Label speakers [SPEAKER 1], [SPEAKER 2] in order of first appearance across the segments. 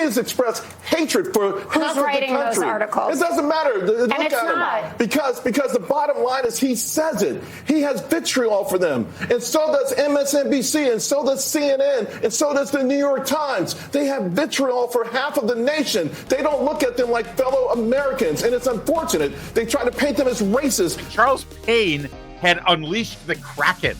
[SPEAKER 1] has expressed hatred for half of the country.
[SPEAKER 2] Those articles?
[SPEAKER 1] It doesn't matter. Look
[SPEAKER 2] and it's
[SPEAKER 1] at
[SPEAKER 2] not.
[SPEAKER 1] him. Because the bottom line is he says it. He has vitriol for them. And so does MSNBC, and so does CNN, and so does the New York Times. They have vitriol for half of the nation. They don't look at them like fellow Americans, and it's unfortunate. They try to paint them as racist.
[SPEAKER 3] Charles Payne had unleashed the Kraken.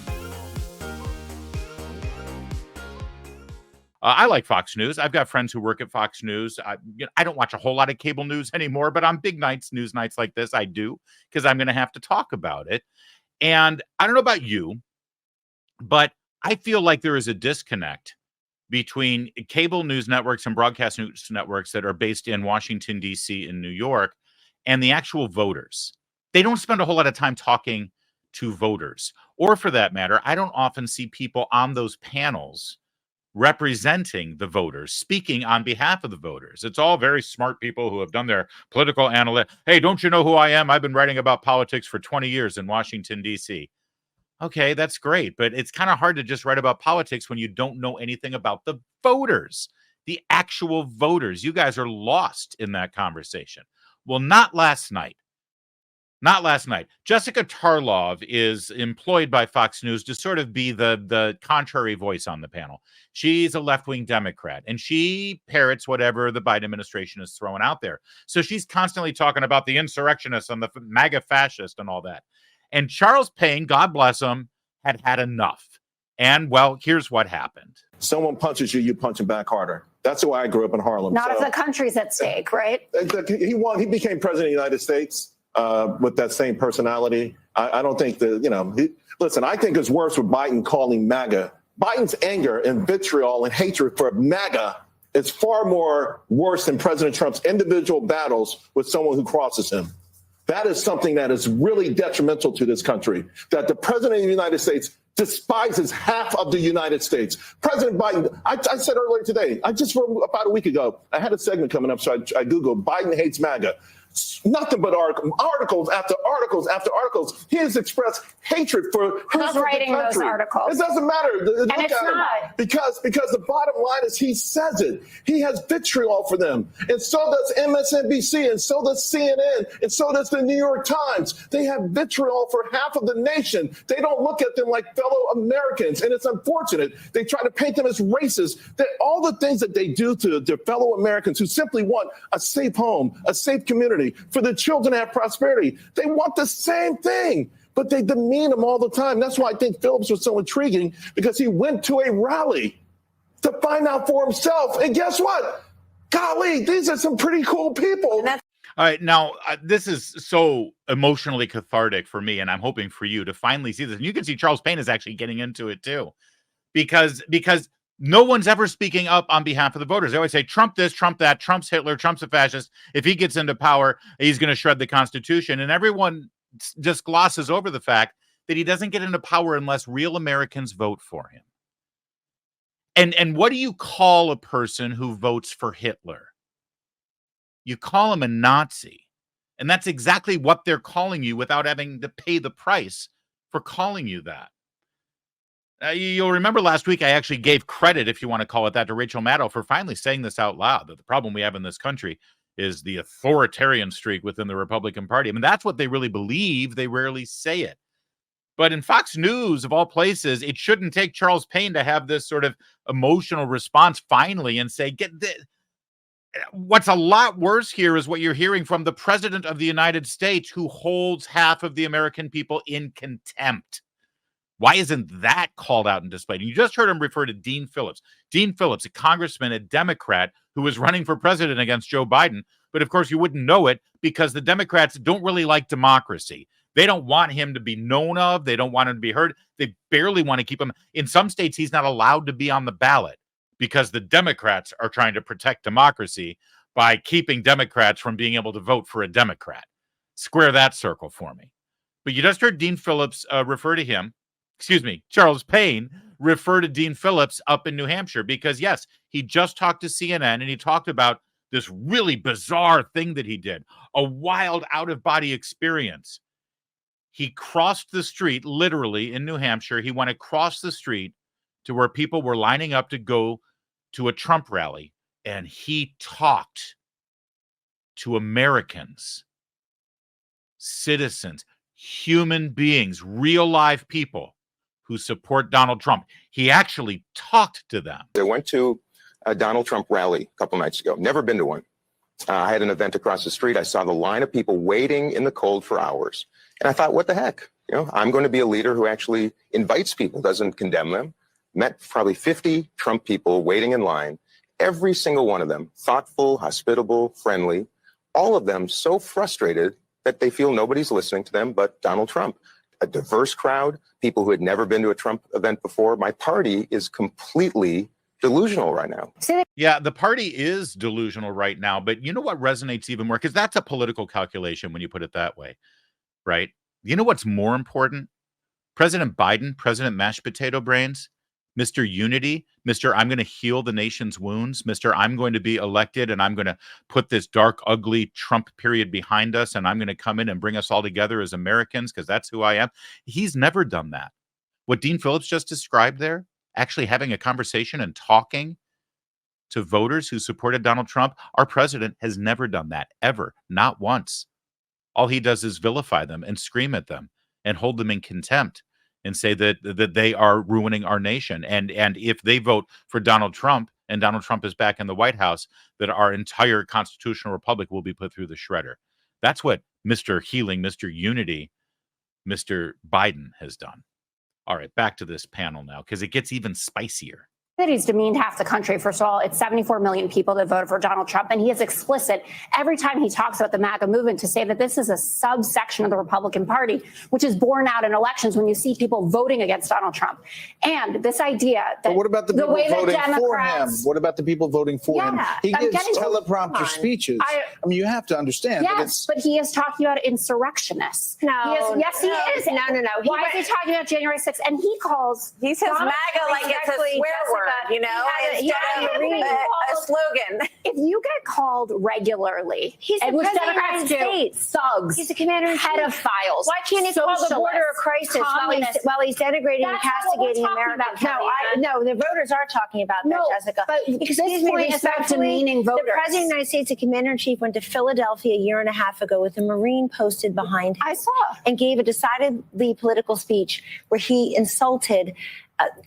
[SPEAKER 3] I like Fox News. I've got friends who work at Fox News. I don't watch a whole lot of cable news anymore, but on big nights, news nights like this, I do, because I'm going to have to talk about it. And I don't know about you, but I feel like there is a disconnect between cable news networks and broadcast news networks that are based in Washington, D.C. and New York, and the actual voters. They don't spend a whole lot of time talking to voters. Or for that matter, I don't often see people on those panels representing the voters, speaking on behalf of the voters. It's all very smart people who have done their political analytics. Hey, don't you know who I am? I've been writing about politics for 20 years in Washington, D.C. Okay, that's great, but it's kind of hard to just write about politics when you don't know anything about the voters, the actual voters. You guys are lost in that conversation. Well, not last night. Not last night. Jessica Tarlov is employed by Fox News to sort of be the contrary voice on the panel. She's a left-wing Democrat, and she parrots whatever the Biden administration is throwing out there. So she's constantly talking about the insurrectionists and the MAGA fascist and all that. And Charles Payne, God bless him, had had enough. And, well, here's what happened.
[SPEAKER 1] Someone punches you, you punch him back harder. That's the way I grew up in Harlem.
[SPEAKER 2] Not if the country's at stake, right?
[SPEAKER 1] He won. He became president of the United States. With that same personality. I don't think that, listen, I think it's worse with Biden calling MAGA. Biden's anger and vitriol and hatred for MAGA is far more worse than President Trump's individual battles with someone who crosses him. That is something that is really detrimental to this country, that the president of the United States despises half of the United States. President Biden, I said earlier today, just about a week ago, I had a segment coming up, so I Googled Biden hates MAGA. Nothing but articles after articles after articles. He has expressed hatred for half of the country.
[SPEAKER 2] Those articles?
[SPEAKER 1] It doesn't matter.
[SPEAKER 2] And it's not.
[SPEAKER 1] Because the bottom line is he says it. He has vitriol for them. And so does MSNBC, and so does CNN, and so does the New York Times. They have vitriol for half of the nation. They don't look at them like fellow Americans. And it's unfortunate. They try to paint them as racist. That all the things that they do to their fellow Americans who simply want a safe home, a safe community, for the children to have prosperity. They want the same thing, but they demean them all the time. That's why I think Phillips was so intriguing, because he went to a rally to find out for himself. And guess what? Golly, these are some pretty cool people.
[SPEAKER 3] All right, now, this is so emotionally cathartic for me, and I'm hoping for you to finally see this. And you can see Charles Payne is actually getting into it, too, because no one's ever speaking up on behalf of the voters. They always say, Trump this, Trump that, Trump's Hitler, Trump's a fascist. If he gets into power, he's going to shred the Constitution. And everyone just glosses over the fact that he doesn't get into power unless real Americans vote for him. And what do you call a person who votes for Hitler? You call him a Nazi. And that's exactly what they're calling you without having to pay the price for calling you that. You'll remember last week I actually gave credit, if you want to call it that, to Rachel Maddow for finally saying this out loud, that the problem we have in this country is the authoritarian streak within the Republican Party. I mean, that's what they really believe. They rarely say it. But in Fox News, of all places, it shouldn't take Charles Payne to have this sort of emotional response finally and say, what's a lot worse here is what you're hearing from the president of the United States, who holds half of the American people in contempt. Why isn't that called out and displayed? And you just heard him refer to Dean Phillips. Dean Phillips, a congressman, a Democrat who was running for president against Joe Biden. But of course, you wouldn't know it because the Democrats don't really like democracy. They don't want him to be known of. They don't want him to be heard. They barely want to keep him. In some states, he's not allowed to be on the ballot because the Democrats are trying to protect democracy by keeping Democrats from being able to vote for a Democrat. Square that circle for me. But you just heard Dean Phillips Charles Payne refer to Dean Phillips up in New Hampshire because, yes, he just talked to CNN and he talked about this really bizarre thing that he did, a wild out-of-body experience. He crossed the street, literally, in New Hampshire. He went across the street to where people were lining up to go to a Trump rally and he talked to Americans, citizens, human beings, real live people who support Donald Trump. He actually talked to them.
[SPEAKER 4] I went to a Donald Trump rally a couple nights ago. Never been to one. I had an event across the street. I saw the line of people waiting in the cold for hours. And I thought, what the heck? You know, I'm going to be a leader who actually invites people, doesn't condemn them. Met probably 50 Trump people waiting in line. Every single one of them, thoughtful, hospitable, friendly. All of them so frustrated that they feel nobody's listening to them but Donald Trump. A diverse crowd, people who had never been to a Trump event before. My party is completely delusional right now.
[SPEAKER 3] Yeah, the party is delusional right now, but you know what resonates even more? Because that's a political calculation when you put it that way, right? You know what's more important? President Biden, President Mashed Potato Brains, Mr. Unity, Mr. I'm going to heal the nation's wounds, Mr. I'm going to be elected and I'm going to put this dark, ugly Trump period behind us and I'm going to come in and bring us all together as Americans because that's who I am. He's never done that. What Dean Phillips just described there, actually having a conversation and talking to voters who supported Donald Trump, our president has never done that, ever, not once. All he does is vilify them and scream at them and hold them in contempt and say that they are ruining our nation. And if they vote for Donald Trump and Donald Trump is back in the White House, that our entire constitutional republic will be put through the shredder. That's what Mr. Healing, Mr. Unity, Mr. Biden has done. All right, back to this panel now, because it gets even spicier.
[SPEAKER 2] That he's demeaned half the country. First of all, it's 74 million people that voted for Donald Trump. And he is explicit every time he talks about the MAGA movement to say that this is a subsection of the Republican Party, which is borne out in elections when you see people voting against Donald Trump. And this idea that
[SPEAKER 5] but what about the people voting for him? What about the people voting for him? He gives teleprompter speeches. I mean, you have to understand.
[SPEAKER 2] Yes, but he is talking about insurrectionists.
[SPEAKER 6] No.
[SPEAKER 2] Yes, he is.
[SPEAKER 6] No.
[SPEAKER 2] Why is he talking about January 6th? And he calls.
[SPEAKER 6] He says MAGA like it's a swear word. You know, instead of a slogan.
[SPEAKER 2] If you get called regularly,
[SPEAKER 6] he's the
[SPEAKER 2] which
[SPEAKER 6] president
[SPEAKER 2] Democrats
[SPEAKER 6] of the United States.
[SPEAKER 2] Thugs,
[SPEAKER 6] he's a commander-in-chief,
[SPEAKER 2] pedophiles.
[SPEAKER 6] Why can't he call the border a crisis while he's denigrating and castigating Americans? No, the voters are talking about that, Jessica.
[SPEAKER 2] But
[SPEAKER 6] because
[SPEAKER 2] this point is about demeaning voters.
[SPEAKER 6] The president of the United States, the commander-in-chief, went to Philadelphia a year and a half ago with a Marine posted behind him.
[SPEAKER 2] I saw.
[SPEAKER 6] And gave a decidedly political speech where he insulted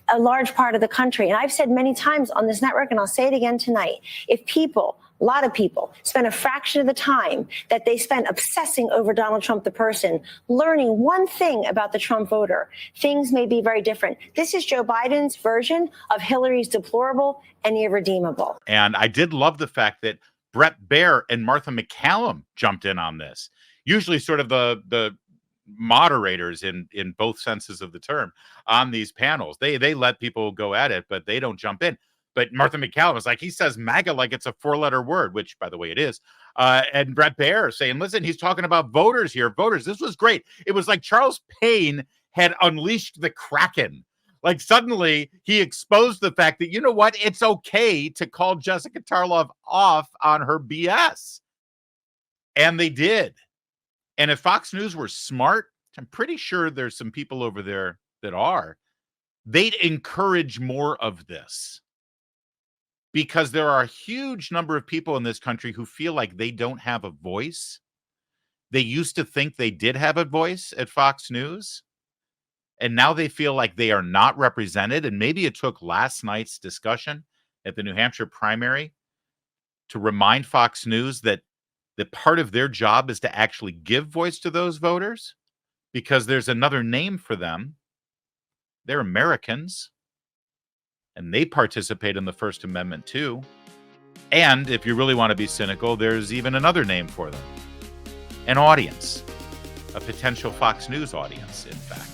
[SPEAKER 6] a large part of the country. And I've said many times on this network, and I'll say it again tonight, if people, a lot of people, spend a fraction of the time that they spend obsessing over Donald Trump, the person, learning one thing about the Trump voter, things may be very different. This is Joe Biden's version of Hillary's deplorable and irredeemable.
[SPEAKER 3] And I did love the fact that Brett Baer and Martha McCallum jumped in on this. Usually sort of the moderators in both senses of the term on these panels. They let people go at it, but they don't jump in. But Martha McCallum is like, he says MAGA like it's a 4-letter word, which, by the way, it is. And Brett Baer saying, listen, he's talking about voters here. Voters, this was great. It was like Charles Payne had unleashed the Kraken. Like suddenly he exposed the fact that, you know what, it's okay to call Jessica Tarlov off on her BS. And they did. And if Fox News were smart, I'm pretty sure there's some people over there that are, they'd encourage more of this. Because there are a huge number of people in this country who feel like they don't have a voice. They used to think they did have a voice at Fox News. And now they feel like they are not represented. And maybe it took last night's discussion at the New Hampshire primary to remind Fox News that part of their job is to actually give voice to those voters, because there's another name for them. They're Americans, and they participate in the First Amendment too. And if you really want to be cynical, there's even another name for them. An audience. A potential Fox News audience, in fact.